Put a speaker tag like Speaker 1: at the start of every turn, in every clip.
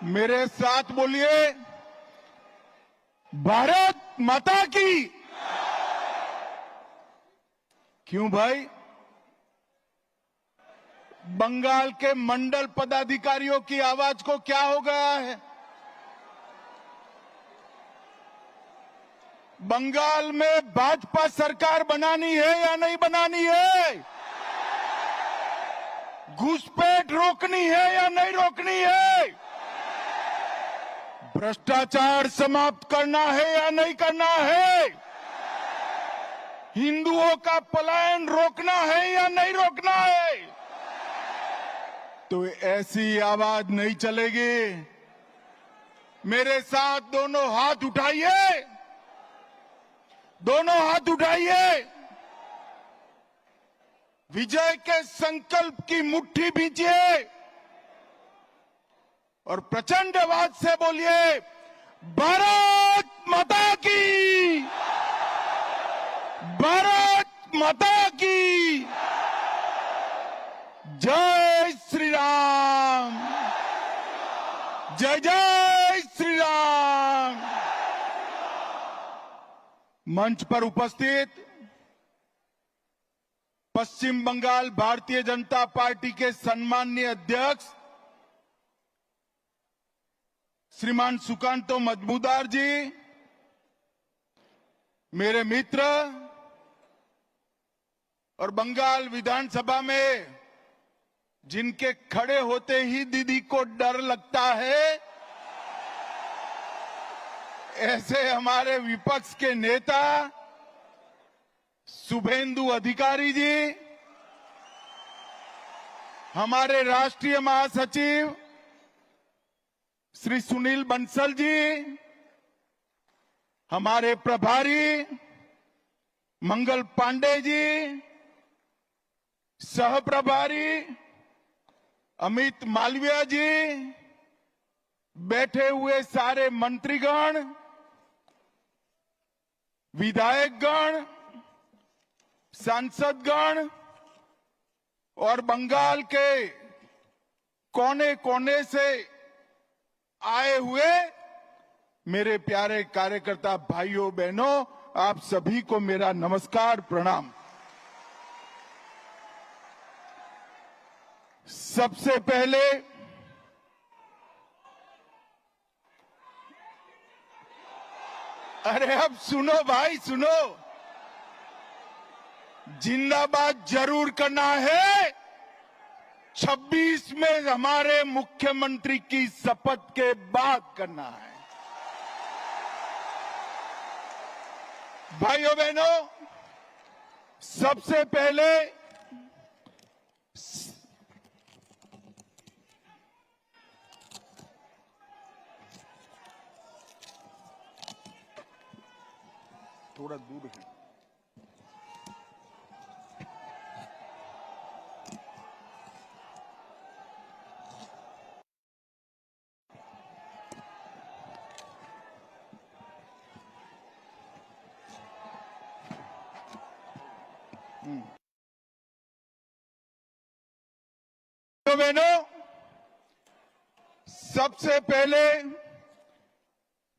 Speaker 1: मेरे साथ बोलिए, भारत माता की। क्यों भाई? बंगाल के मंडल पदाधिकारियों की आवाज को क्या हो गया है? बंगाल में भाजपा सरकार बनानी है या नहीं बनानी है? घुसपैठ रोकनी है या नहीं रोकनी है? भ्रष्टाचार समाप्त करना है या नहीं करना है? हिंदुओं का पलायन रोकना है या नहीं रोकना है? तो ऐसी आवाज नहीं चलेगी। मेरे साथ दोनों हाथ उठाइए, दोनों हाथ उठाइए, विजय के संकल्प की मुट्ठी भींचिए और प्रचंड आवाज से बोलिए, भारत माता की, भारत माता की, जय श्री राम, जय जय श्री राम। मंच पर उपस्थित पश्चिम बंगाल भारतीय जनता पार्टी के सम्माननीय अध्यक्ष श्रीमान सुकांतो मजमूदार जी, मेरे मित्र और बंगाल विधानसभा में जिनके खड़े होते ही दीदी को डर लगता है, ऐसे हमारे विपक्ष के नेता शुभेंदु अधिकारी जी, हमारे राष्ट्रीय महासचिव श्री सुनील बंसल जी, हमारे प्रभारी मंगल पांडे जी, सह प्रभारी अमित मालविया जी, बैठे हुए सारे मंत्रीगण, विधायकगण, सांसदगण और बंगाल के कोने कोने से आए हुए मेरे प्यारे कार्यकर्ता भाइयों बहनों, आप सभी को मेरा नमस्कार प्रणाम। सबसे पहले अरे अब सुनो भाई सुनो, जिंदाबाद जरूर करना है। 26 में हमारे मुख्यमंत्री की शपथ के बाद करना है। भाइयों बहनों, सबसे पहले थोड़ा दूर है। बहनों, सबसे पहले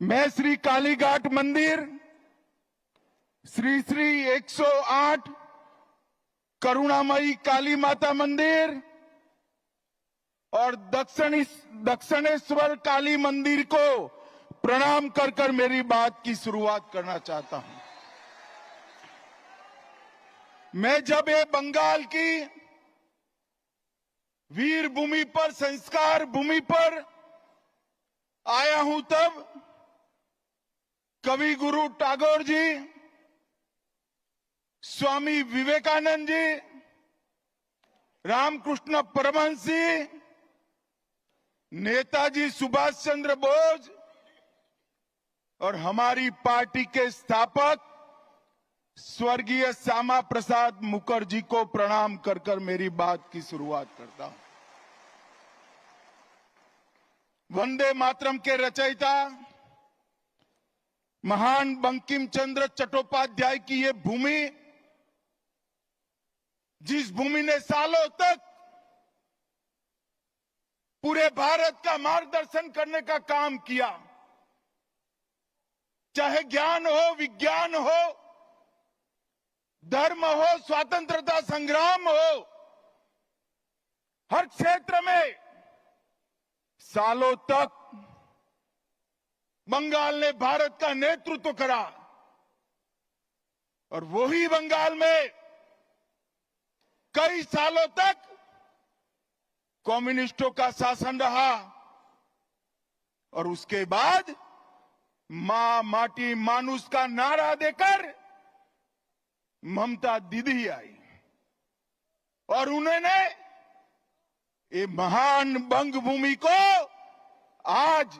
Speaker 1: मैं श्री कालीघाट मंदिर, श्री श्री 108 करुणामयी काली माता मंदिर और दक्षिणेश्वर काली मंदिर को प्रणाम कर कर मेरी बात की शुरुआत करना चाहता हूं। मैं जब ये बंगाल की वीर भूमि पर, संस्कार भूमि पर आया हूं, तब कवि गुरु टैगोर जी, स्वामी विवेकानंद जी, रामकृष्ण परमहंस जी, नेताजी सुभाष चंद्र बोस और हमारी पार्टी के स्थापक स्वर्गीय श्यामा प्रसाद मुखर्जी को प्रणाम कर कर मेरी बात की शुरुआत करता हूं। वंदे मातरम के रचयिता महान बंकिम चंद्र चट्टोपाध्याय की ये भूमि, जिस भूमि ने सालों तक पूरे भारत का मार्गदर्शन करने का काम किया। चाहे ज्ञान हो, विज्ञान हो, धर्म हो, स्वतंत्रता संग्राम हो, हर क्षेत्र में सालों तक बंगाल ने भारत का नेतृत्व करा। और वही बंगाल में कई सालों तक कम्युनिस्टों का शासन रहा। और उसके बाद मां माटी मानुष का नारा देकर ममता दीदी आई और उन्होंने ये महान बंग भूमि को आज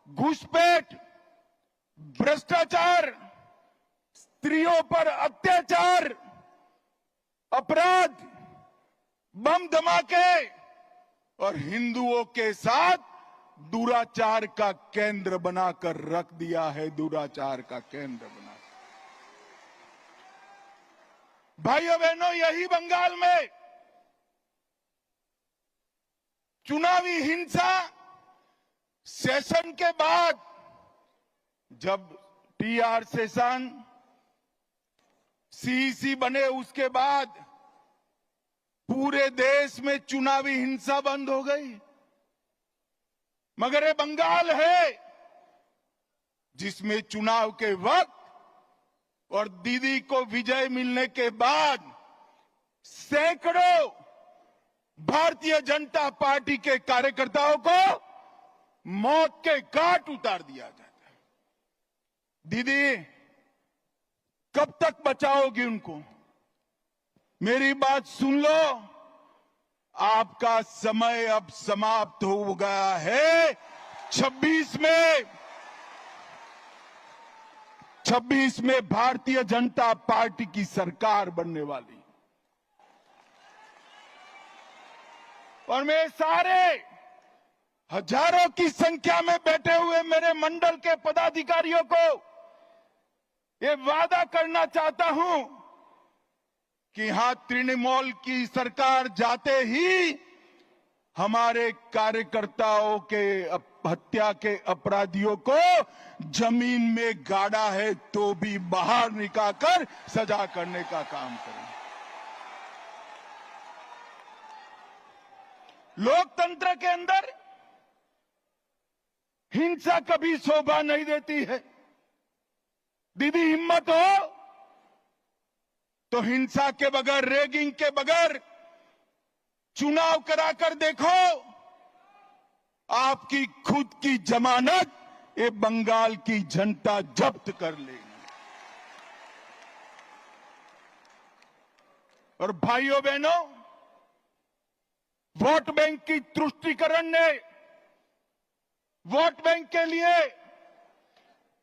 Speaker 1: घुसपैठ, भ्रष्टाचार, स्त्रियों पर अत्याचार, अपराध, बम धमाके और हिंदुओं के साथ दुराचार का केंद्र बनाकर रख दिया है। दुराचार का केंद्र बना। भाइयों बहनों, यही बंगाल में चुनावी हिंसा सेशन के बाद, जब टीआर सेशन सीईसी बने, उसके बाद पूरे देश में चुनावी हिंसा बंद हो गई। मगर ये बंगाल है जिसमें चुनाव के वक्त और दीदी को विजय मिलने के बाद सैकड़ों भारतीय जनता पार्टी के कार्यकर्ताओं को मौत के घाट उतार दिया जाता है। दीदी, कब तक बचाओगी उनको? मेरी बात सुन लो, आपका समय अब समाप्त हो गया है। 26 में भारतीय जनता पार्टी की सरकार बनने वाली। और मैं सारे हजारों की संख्या में बैठे हुए मेरे मंडल के पदाधिकारियों को ये वादा करना चाहता हूं कि यहां तृणमूल की सरकार जाते ही हमारे कार्यकर्ताओं के हत्या के अपराधियों को जमीन में गाड़ा है तो भी बाहर निकालकर सजा करने का काम करें। लोकतंत्र के अंदर हिंसा कभी शोभा नहीं देती है। दीदी, हिम्मत हो तो हिंसा के बगैर, रैगिंग के बगैर चुनाव कराकर देखो। आपकी खुद की जमानत ये बंगाल की जनता जब्त कर लेगी। और भाइयों बहनों, वोट बैंक की तुष्टीकरण ने वोट बैंक के लिए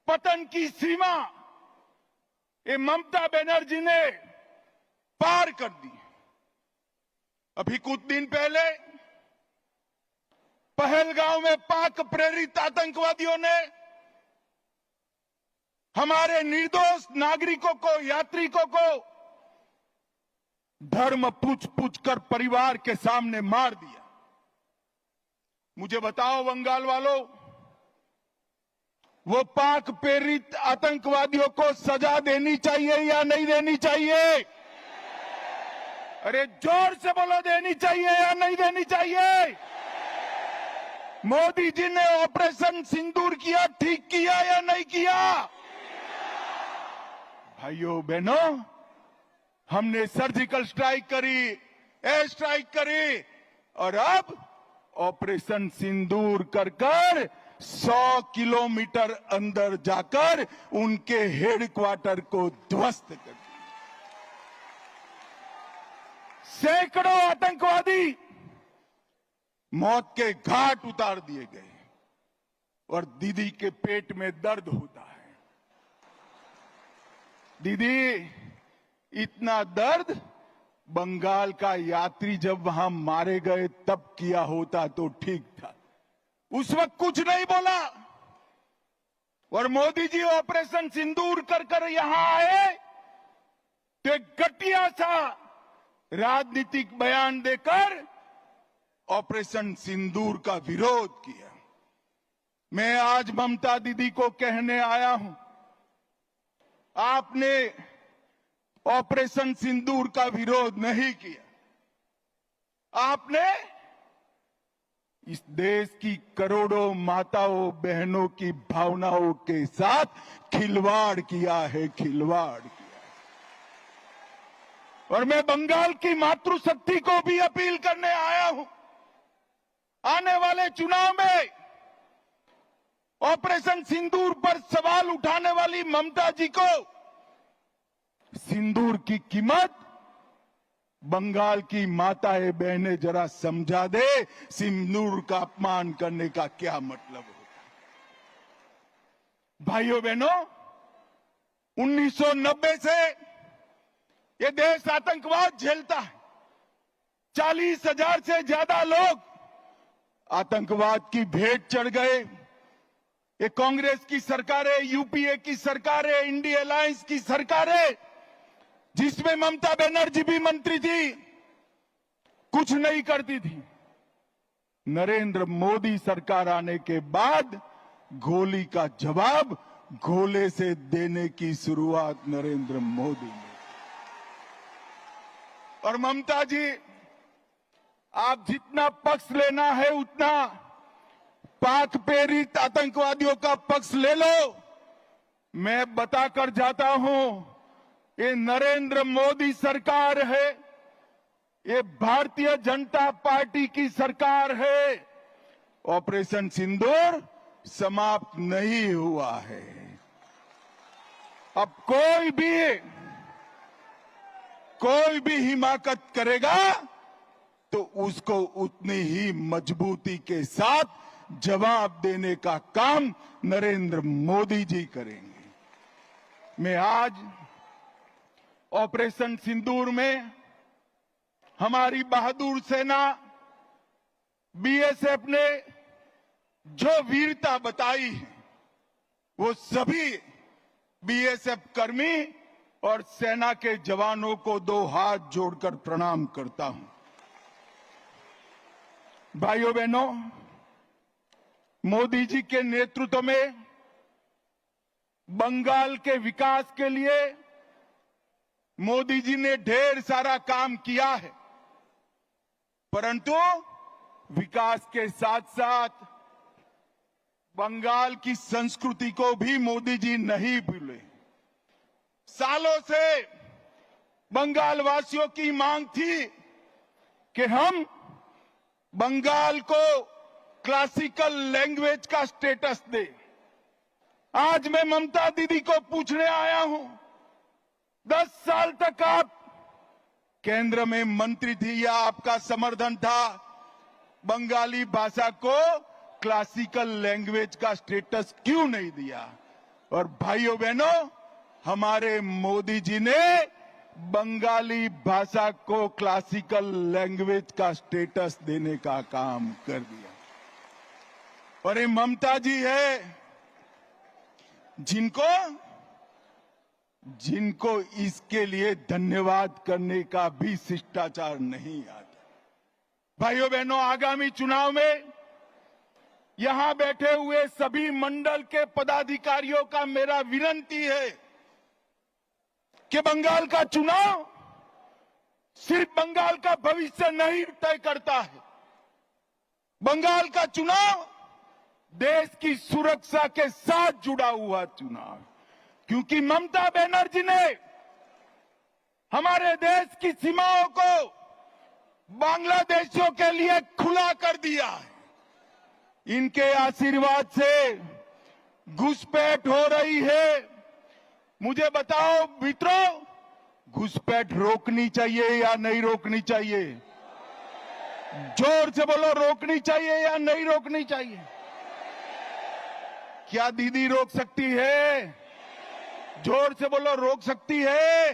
Speaker 1: पतन की सीमा ये ममता बनर्जी ने पार कर दी। अभी कुछ दिन पहले पहलगांव में पाक प्रेरित आतंकवादियों ने हमारे निर्दोष नागरिकों को, यात्रिकों को धर्म पूछ कर परिवार के सामने मार दिया। मुझे बताओ बंगाल वालों, वो पाक प्रेरित आतंकवादियों को सजा देनी चाहिए या नहीं देनी चाहिए? अरे जोर से बोलो, देनी चाहिए या नहीं देनी चाहिए? मोदी जी ने ऑपरेशन सिंदूर किया, ठीक किया या नहीं किया? भाइयों बहनों, हमने सर्जिकल स्ट्राइक करी, एयर स्ट्राइक करी और अब ऑपरेशन सिंदूर कर 100 किलोमीटर अंदर जाकर उनके हेडक्वार्टर को ध्वस्त कर दिया। सैकड़ों आतंकवादी मौत के घाट उतार दिए गए और दीदी के पेट में दर्द होता है। दीदी, इतना दर्द बंगाल का यात्री जब वहां मारे गए तब किया होता तो ठीक था। उस वक्त कुछ नहीं बोला और मोदी जी ऑपरेशन सिंदूर कर यहां आए तो एक घटिया सा राजनीतिक बयान देकर ऑपरेशन सिंदूर का विरोध किया। मैं आज ममता दीदी को कहने आया हूं, आपने ऑपरेशन सिंदूर का विरोध नहीं किया, आपने इस देश की करोड़ों माताओं बहनों की भावनाओं के साथ खिलवाड़ किया है, खिलवाड़ किया। और मैं बंगाल की मातृशक्ति को भी अपील करने आया हूं, आने वाले चुनाव में ऑपरेशन सिंदूर पर सवाल उठाने वाली ममता जी को सिंदूर की कीमत बंगाल की माताएं बहनें जरा समझा दे, सिंदूर का अपमान करने का क्या मतलब होता है। भाइयों बहनों, 1990 से ये देश आतंकवाद झेलता है। 40,000 से ज्यादा लोग आतंकवाद की भेंट चढ़ गए। ये कांग्रेस की सरकारें, यूपीए की सरकारें, इंडिया अलायंस की सरकारें, जिसमें ममता बनर्जी भी मंत्री थी, कुछ नहीं करती थी। नरेंद्र मोदी सरकार आने के बाद गोली का जवाब गोले से देने की शुरुआत नरेंद्र मोदी ने। और ममता जी, आप जितना पक्ष लेना है उतना पाक प्रेरित आतंकवादियों का पक्ष ले लो। मैं बताकर जाता हूं, ये नरेंद्र मोदी सरकार है, ये भारतीय जनता पार्टी की सरकार है। ऑपरेशन सिंदूर समाप्त नहीं हुआ है। अब कोई भी हिमाकत करेगा तो उसको उतनी ही मजबूती के साथ जवाब देने का काम नरेंद्र मोदी जी करेंगे। मैं आज ऑपरेशन सिंदूर में हमारी बहादुर सेना बीएसएफ ने जो वीरता बताई है, वो सभी बीएसएफ कर्मी और सेना के जवानों को दो हाथ जोड़कर प्रणाम करता हूं। भाइयों बहनों, मोदी जी के नेतृत्व में बंगाल के विकास के लिए मोदी जी ने ढेर सारा काम किया है, परंतु विकास के साथ साथ बंगाल की संस्कृति को भी मोदी जी नहीं भूले। सालों से बंगाल वासियों की मांग थी कि हम बंगाल को क्लासिकल लैंग्वेज का स्टेटस दें। आज मैं ममता दीदी को पूछने आया हूं, 10 साल तक आप केंद्र में मंत्री थी या आपका समर्थन था, बंगाली भाषा को क्लासिकल लैंग्वेज का स्टेटस क्यों नहीं दिया? और भाइयों बहनों, हमारे मोदी जी ने बंगाली भाषा को क्लासिकल लैंग्वेज का स्टेटस देने का काम कर दिया। और ये ममता जी है जिनको इसके लिए धन्यवाद करने का भी शिष्टाचार नहीं आता। भाइयों बहनों, आगामी चुनाव में यहां बैठे हुए सभी मंडल के पदाधिकारियों का मेरा विनती है कि बंगाल का चुनाव सिर्फ बंगाल का भविष्य नहीं तय करता है। बंगाल का चुनाव देश की सुरक्षा के साथ जुड़ा हुआ चुनाव, क्योंकि ममता बनर्जी ने हमारे देश की सीमाओं को बांग्लादेशियों के लिए खुला कर दिया है। इनके आशीर्वाद से घुसपैठ हो रही है। मुझे बताओ मित्रों, घुसपैठ रोकनी चाहिए या नहीं रोकनी चाहिए? जोर से बोलो, रोकनी चाहिए या नहीं रोकनी चाहिए? क्या दीदी रोक सकती है? जोर से बोलो, रोक सकती है?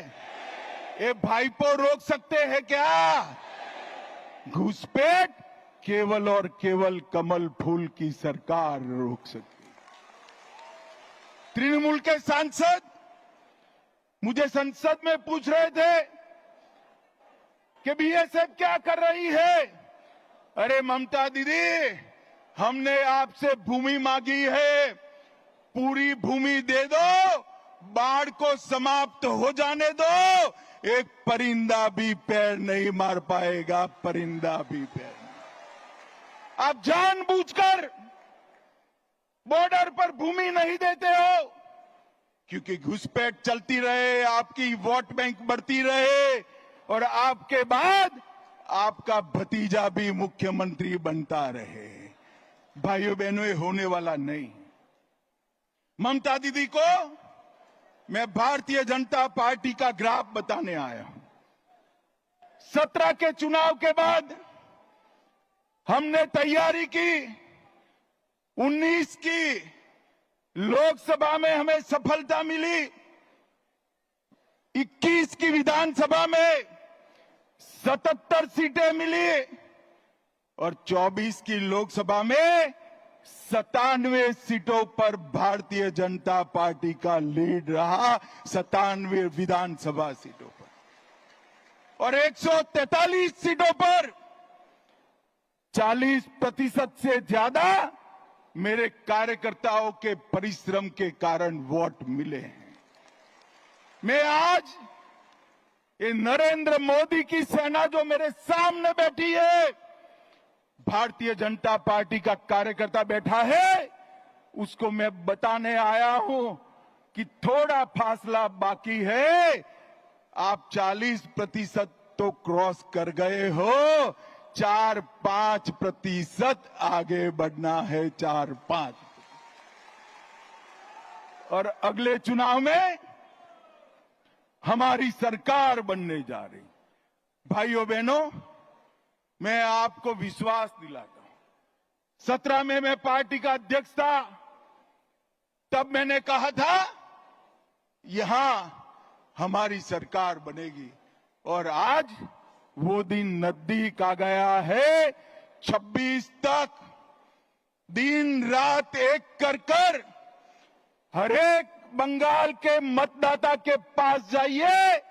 Speaker 1: ये भाईपो रोक सकते हैं क्या? घुसपैठ केवल और केवल कमल फूल की सरकार रोक सकती है। तृणमूल के सांसद मुझे संसद में पूछ रहे थे कि बीएसएफ क्या कर रही है, अरे ममता दीदी, हमने आपसे भूमि मांगी है, पूरी भूमि दे दो, बाढ़ को समाप्त हो जाने दो, एक परिंदा भी पैर नहीं मार पाएगा, परिंदा भी पैर नहीं। आप जानबूझकर बॉर्डर पर भूमि नहीं देते हो क्योंकि घुसपैठ चलती रहे, आपकी वोट बैंक बढ़ती रहे और आपके बाद आपका भतीजा भी मुख्यमंत्री बनता रहे। भाइयों बहनों, ये होने वाला नहीं। ममता दीदी को मैं भारतीय जनता पार्टी का ग्राफ बताने आया हूं। 17 के चुनाव के बाद हमने तैयारी की, 19 की लोकसभा में हमें सफलता मिली, 21 की विधानसभा में 77 सीटें मिली और 24 की लोकसभा में 97 सीटों पर भारतीय जनता पार्टी का लीड रहा, 97 विधानसभा सीटों पर और 143 सीटों पर 40% से ज्यादा मेरे कार्यकर्ताओं के परिश्रम के कारण वोट मिले हैं। मैं आज ये नरेंद्र मोदी की सेना जो मेरे सामने बैठी है, भारतीय जनता पार्टी का कार्यकर्ता बैठा है, उसको मैं बताने आया हूं कि थोड़ा फासला बाकी है, आप 40% तो क्रॉस कर गए हो, 4-5% आगे बढ़ना है, 4-5। और अगले चुनाव में हमारी सरकार बनने जा रही। भाइयों बहनों, मैं आपको विश्वास दिलाता हूं, 17 में मैं पार्टी का अध्यक्ष था, तब मैंने कहा था यहां हमारी सरकार बनेगी और आज वो दिन नजदीक आ गया है। 26 तक दिन रात एक कर हर एक बंगाल के मतदाता के पास जाइए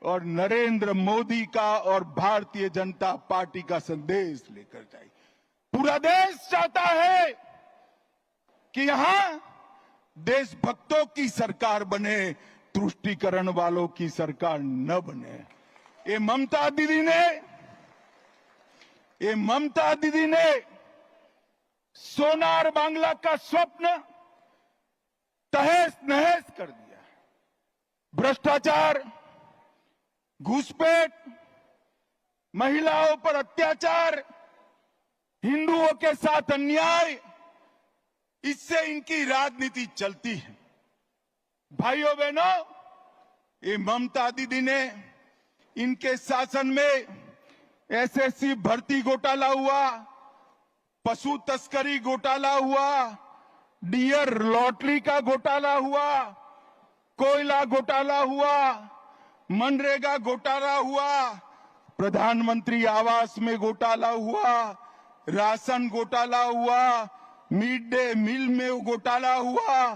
Speaker 1: और नरेंद्र मोदी का और भारतीय जनता पार्टी का संदेश लेकर जाइए। पूरा देश चाहता है कि यहां देशभक्तों की सरकार बने, तुष्टीकरण वालों की सरकार न बने। ये ममता दीदी ने सोनार बांग्ला का स्वप्न तहस नहस कर दिया। भ्रष्टाचार, घुसपैठ, महिलाओं पर अत्याचार, हिंदुओं के साथ अन्याय, इससे इनकी राजनीति चलती है। भाइयों बहनों, ये ममता दीदी ने इनके शासन में एसएससी भर्ती घोटाला हुआ, पशु तस्करी घोटाला हुआ, डियर लॉटरी का घोटाला हुआ, कोयला घोटाला हुआ, मनरेगा घोटाला हुआ, प्रधानमंत्री आवास में घोटाला हुआ, राशन घोटाला हुआ, मिड डे मील में घोटाला हुआ,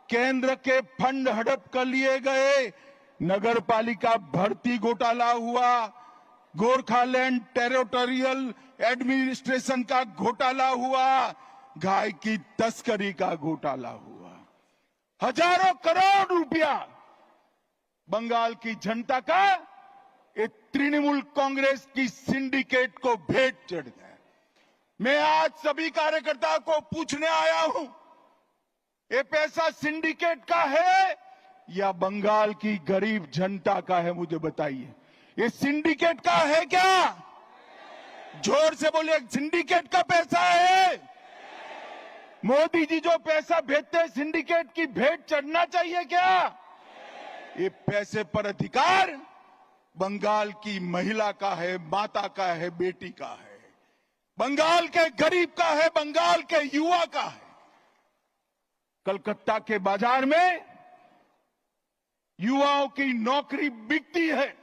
Speaker 1: केंद्र के फंड हड़प कर लिए गए, नगर पालिका भर्ती घोटाला हुआ, गोरखालैंड टेरिटोरियल एडमिनिस्ट्रेशन का घोटाला हुआ, गाय की तस्करी का घोटाला हुआ। हजारों करोड़ रुपया बंगाल की जनता का ये तृणमूल कांग्रेस की सिंडिकेट को भेंट चढ़ गया। मैं आज सभी कार्यकर्ताओं को पूछने आया हूं, ये पैसा सिंडिकेट का है या बंगाल की गरीब जनता का है? मुझे बताइए, ये सिंडिकेट का है क्या? जोर से बोलिए, सिंडिकेट का पैसा है। मोदी जी जो पैसा भेजते हैं, सिंडिकेट की भेंट चढ़ना चाहिए क्या? ये पैसे पर अधिकार बंगाल की महिला का है, माता का है, बेटी का है, बंगाल के गरीब का है, बंगाल के युवा का है। कलकत्ता के बाजार में युवाओं की नौकरी बिकती है,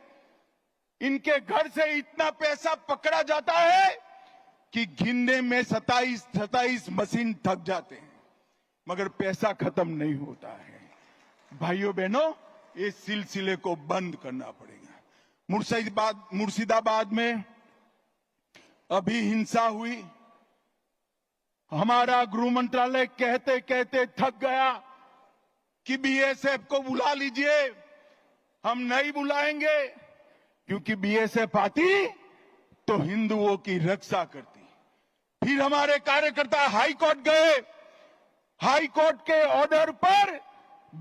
Speaker 1: इनके घर से इतना पैसा पकड़ा जाता है कि गिनने में 27 मशीन थक जाते हैं, मगर पैसा खत्म नहीं होता है। भाइयों बहनों, इस सिलसिले को बंद करना पड़ेगा। मुर्शिदाबाद में अभी हिंसा हुई, हमारा गृह मंत्रालय कहते कहते थक गया कि बीएसएफ को बुला लीजिए। हम नहीं बुलाएंगे, क्योंकि बीएसएफ आती तो हिंदुओं की रक्षा करती। फिर हमारे कार्यकर्ता हाई कोर्ट गए, हाई कोर्ट के ऑर्डर पर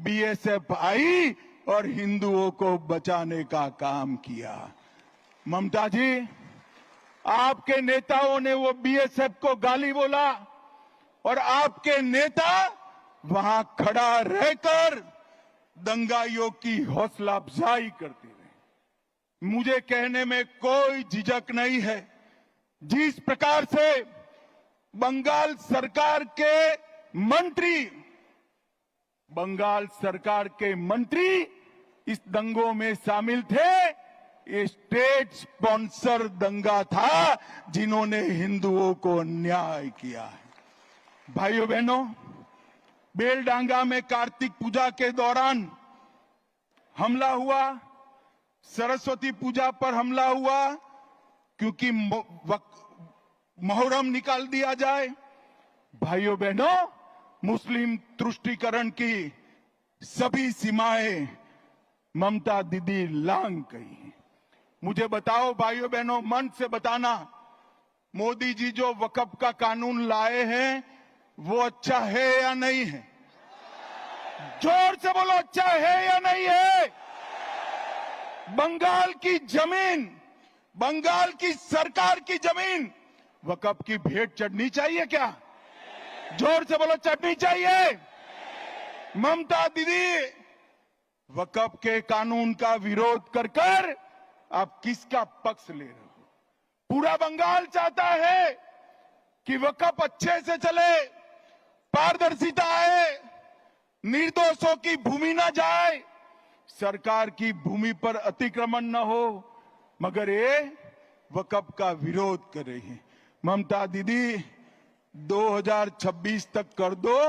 Speaker 1: बीएसएफ आई और हिंदुओं को बचाने का काम किया। ममता जी, आपके नेताओं ने वो बीएसएफ को गाली बोला और आपके नेता वहां खड़ा रहकर दंगाइयों की हौसला अफजाई करते रहे। मुझे कहने में कोई झिझक नहीं है, जिस प्रकार से बंगाल सरकार के मंत्री इस दंगों में शामिल थे, ये स्टेट स्पॉन्सर दंगा था जिन्होंने हिंदुओं को अन्याय किया है। भाइयों बहनों, बेलडांगा में कार्तिक पूजा के दौरान हमला हुआ, सरस्वती पूजा पर हमला हुआ क्योंकि मुहर्रम निकाल दिया जाए। भाइयों बहनों, मुस्लिम तुष्टीकरण की सभी सीमाएं ममता दीदी लांघ गई। मुझे बताओ भाइयों बहनों, मन से बताना, मोदी जी जो वक्फ का कानून लाए हैं वो अच्छा है या नहीं है? जोर से बोलो, अच्छा है या नहीं है? बंगाल की जमीन, बंगाल की सरकार की जमीन वक्फ की भेंट चढ़नी चाहिए क्या? जोर से बोलो, चढ़नी चाहिए? ममता दीदी, वक्फ के कानून का विरोध कर कर आप किसका पक्ष ले रहे हो? पूरा बंगाल चाहता है कि वक्फ अच्छे से चले, पारदर्शिता आए, निर्दोषों की भूमि न जाए, सरकार की भूमि पर अतिक्रमण न हो, मगर ये वक्फ का विरोध कर रही है। ममता दीदी, 2026 तक कर दो,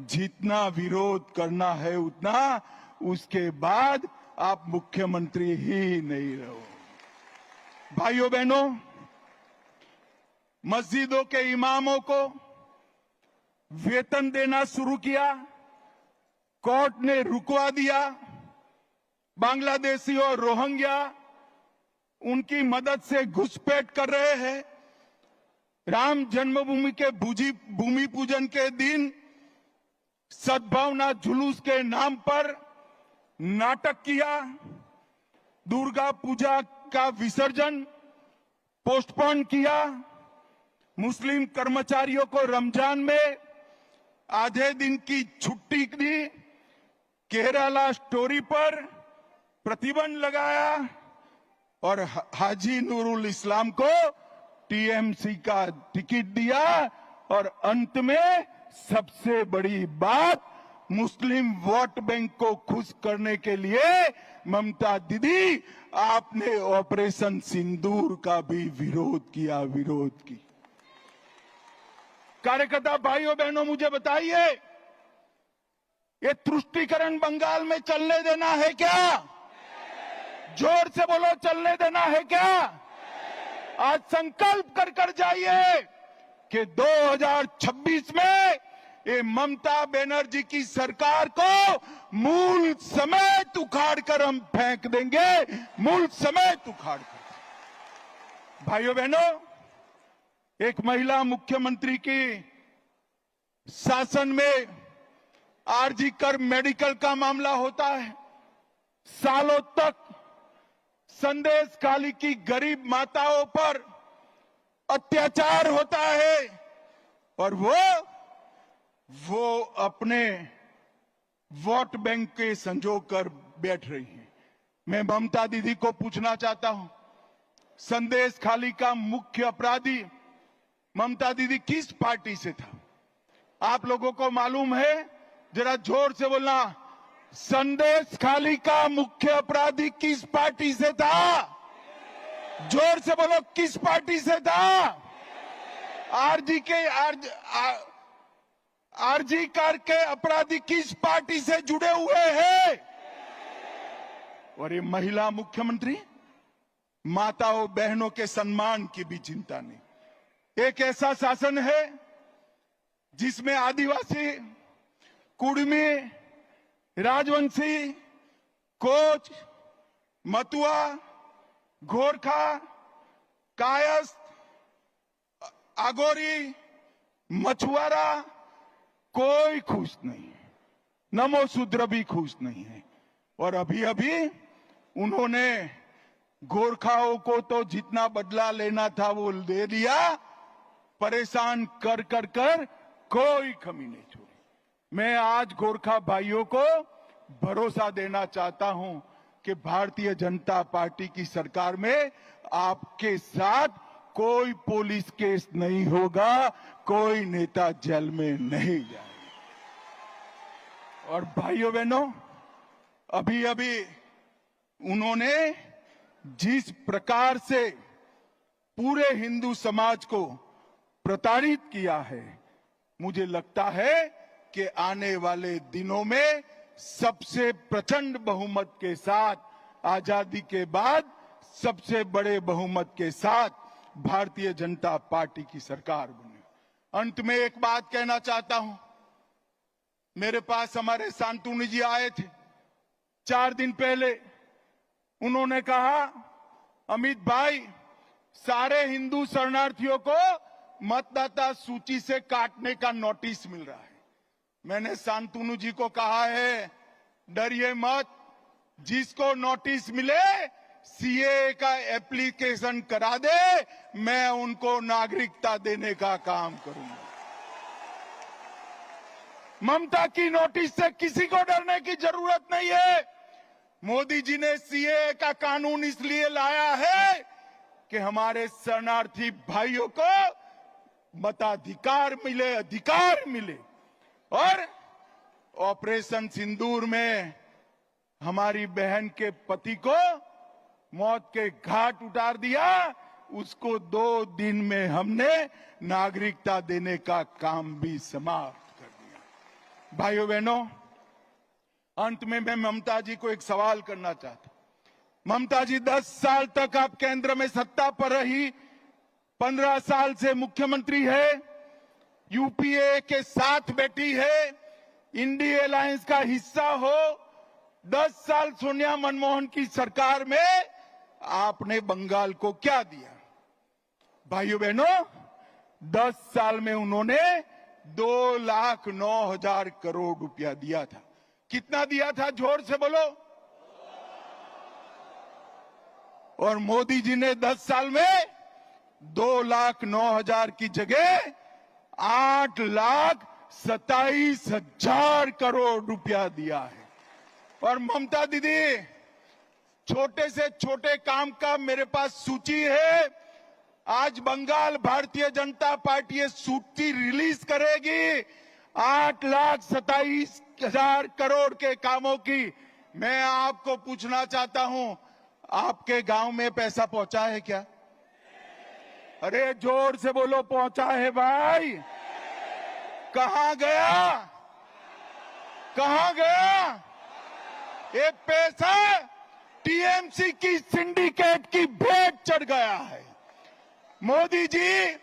Speaker 1: जितना विरोध करना है उतना, उसके बाद आप मुख्यमंत्री ही नहीं रहो। भाइयों बहनों, मस्जिदों के इमामों को वेतन देना शुरू किया, कोर्ट ने रुकवा दिया। बांग्लादेशी और रोहिंग्या उनकी मदद से घुसपैठ कर रहे हैं। राम जन्मभूमि के भूमि पूजन के दिन सद्भावना जुलूस के नाम पर नाटक किया। दुर्गा पूजा का विसर्जन पोस्टपोन किया। मुस्लिम कर्मचारियों को रमजान में आधे दिन की छुट्टी दी। केरला स्टोरी पर प्रतिबंध लगाया और हाजी नूरुल इस्लाम को टीएमसी का टिकट दिया। और अंत में सबसे बड़ी बात, मुस्लिम वोट बैंक को खुश करने के लिए ममता दीदी, आपने ऑपरेशन सिंदूर का भी विरोध किया, विरोध की। कार्यकर्ता भाइयों बहनों, मुझे बताइए, ये तुष्टीकरण बंगाल में चलने देना है क्या? जोर से बोलो, चलने देना है क्या? आज संकल्प कर कर जाइए कि 2026 में ये ममता बनर्जी की सरकार को मूल समेत उखाड़ कर हम फेंक देंगे, मूल समेत उखाड़ कर। भाइयों बहनों, एक महिला मुख्यमंत्री की शासन में आरजी कर मेडिकल का मामला होता है। सालों तक संदेश खाली की गरीब माताओं पर अत्याचार होता है और वो अपने वोट बैंक के संजो कर बैठ रही है। मैं ममता दीदी को पूछना चाहता हूं, संदेश खाली का मुख्य अपराधी ममता दीदी किस पार्टी से था? आप लोगों को मालूम है? जरा जोर से बोलना, संदेश खाली का मुख्य अपराधी किस पार्टी से था? जोर से बोलो, किस पार्टी से था? आरजी कार के अपराधी किस पार्टी से जुड़े हुए हैं? और ये महिला मुख्यमंत्री, माताओं बहनों के सम्मान की भी चिंता नहीं। एक ऐसा शासन है जिसमें आदिवासी, कुड़मी, राजवंशी, कोच, मतुआ, गोरखा, कायस्थ, आगोरी, मछुआरा कोई खुश नहीं है। नमो शूद्र भी खुश नहीं है। और अभी अभी उन्होंने गोरखाओं को तो जितना बदला लेना था वो दे दिया, परेशान कर कर कर कोई कमी नहीं छोड़ी। मैं आज गोरखा भाइयों को भरोसा देना चाहता हूं कि भारतीय जनता पार्टी की सरकार में आपके साथ कोई पुलिस केस नहीं होगा, कोई नेता जेल में नहीं जाएगा। और भाइयों बहनों, अभी अभी उन्होंने जिस प्रकार से पूरे हिंदू समाज को प्रताड़ित किया है, मुझे लगता है कि आने वाले दिनों में सबसे प्रचंड बहुमत के साथ, आजादी के बाद सबसे बड़े बहुमत के साथ भारतीय जनता पार्टी की सरकार बने। अंत में एक बात कहना चाहता हूं। मेरे पास हमारे शांतनु जी आए थे 4 दिन पहले। उन्होंने कहा, अमित भाई, सारे हिंदू शरणार्थियों को मतदाता सूची से काटने का नोटिस मिल रहा है। मैंने शांतनु जी को कहा है, डरिए मत, जिसको नोटिस मिले सीए का एप्लीकेशन करा दे, मैं उनको नागरिकता देने का काम करूंगा। ममता की नोटिस से किसी को डरने की जरूरत नहीं है। मोदी जी ने सीए का कानून इसलिए लाया है कि हमारे शरणार्थी भाइयों को मताधिकार मिले, अधिकार मिले। और ऑपरेशन सिंदूर में हमारी बहन के पति को मौत के घाट उतार दिया, उसको 2 दिन में हमने नागरिकता देने का काम भी समाप्त कर दिया। भाइयों बहनों, अंत में मैं ममता जी को एक सवाल करना चाहता हूं। ममता जी 10 साल तक आप केंद्र में सत्ता पर रही, 15 साल से मुख्यमंत्री है, यूपीए के साथ बैठी है, इंडिया अलायंस का हिस्सा हो। 10 साल सोनिया मनमोहन की सरकार में आपने बंगाल को क्या दिया? भाइयों बहनों, 10 साल में उन्होंने 2,09,000 करोड़ रुपया दिया था। कितना दिया था? जोर से बोलो। और मोदी जी ने 10 साल में 2,09,000 की जगह 8,27,000 करोड़ रुपया दिया है। और ममता दीदी, छोटे से छोटे काम का मेरे पास सूची है। आज बंगाल भारतीय जनता पार्टी ये सूची रिलीज करेगी 8,27,000 करोड़ के कामों की। मैं आपको पूछना चाहता हूं, आपके गांव में पैसा पहुंचा है क्या? अरे जोर से बोलो, पहुंचा है भाई? कहां गया? कहां गया? ये पैसा टीएमसी की सिंडिकेट की भेंट चढ़ गया है। मोदी जी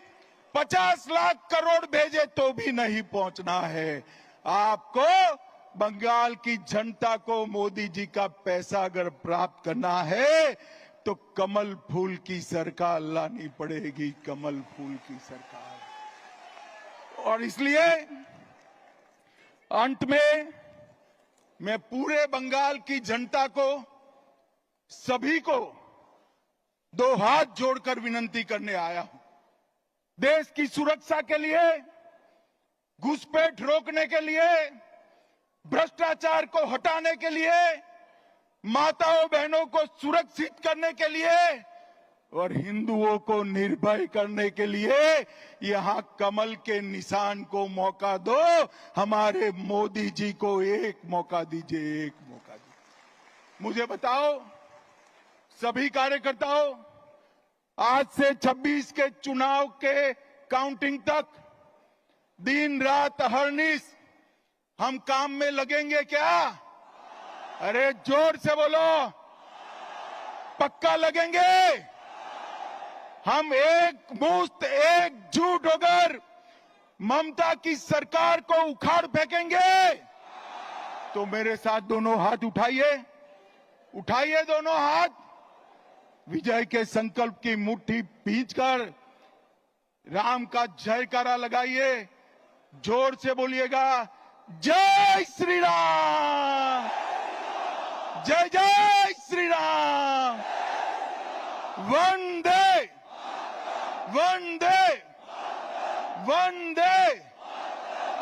Speaker 1: 50 लाख करोड़ भेजे तो भी नहीं पहुंचना है। आपको बंगाल की जनता को मोदी जी का पैसा अगर प्राप्त करना है तो कमल फूल की सरकार लानी पड़ेगी, कमल फूल की सरकार। और इसलिए अंत में मैं पूरे बंगाल की जनता को, सभी को 2 हाथ जोड़कर विनती करने आया हूं। देश की सुरक्षा के लिए, घुसपैठ रोकने के लिए, भ्रष्टाचार को हटाने के लिए, माताओं बहनों को सुरक्षित करने के लिए और हिंदुओं को निर्भय करने के लिए यहां कमल के निशान को मौका दो। हमारे मोदी जी को एक मौका दीजिए, एक मौका दीजिए। मुझे बताओ सभी कार्यकर्ताओं, आज से 26 के चुनाव के काउंटिंग तक दिन रात अहर्निश हम काम में लगेंगे क्या? अरे जोर से बोलो, पक्का लगेंगे? हम एकमुश्त एकजुट होकर ममता की सरकार को उखाड़ फेंकेंगे। तो मेरे साथ दोनों हाथ उठाइए, उठाइए दोनों हाथ, विजय के संकल्प की मुट्ठी भींचकर राम का जयकारा लगाइए, जोर से बोलिएगा, जय श्री राम, जय जय श्री राम, वंदे वंदे वंदे।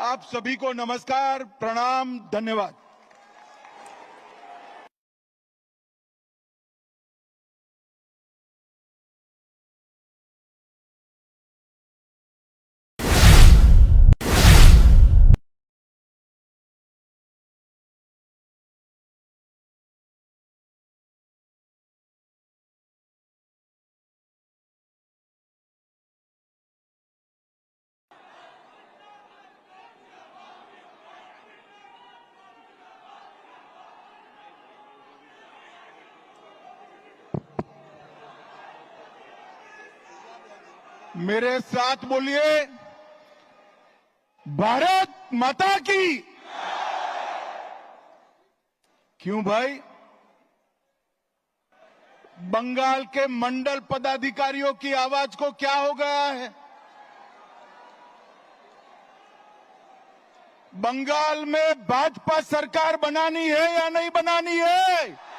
Speaker 1: आप सभी को नमस्कार, प्रणाम, धन्यवाद। मेरे साथ बोलिए, भारत माता की। क्यों भाई? बंगाल के मंडल पदाधिकारियों की आवाज को क्या हो गया है? बंगाल में भाजपा सरकार बनानी है या नहीं बनानी है?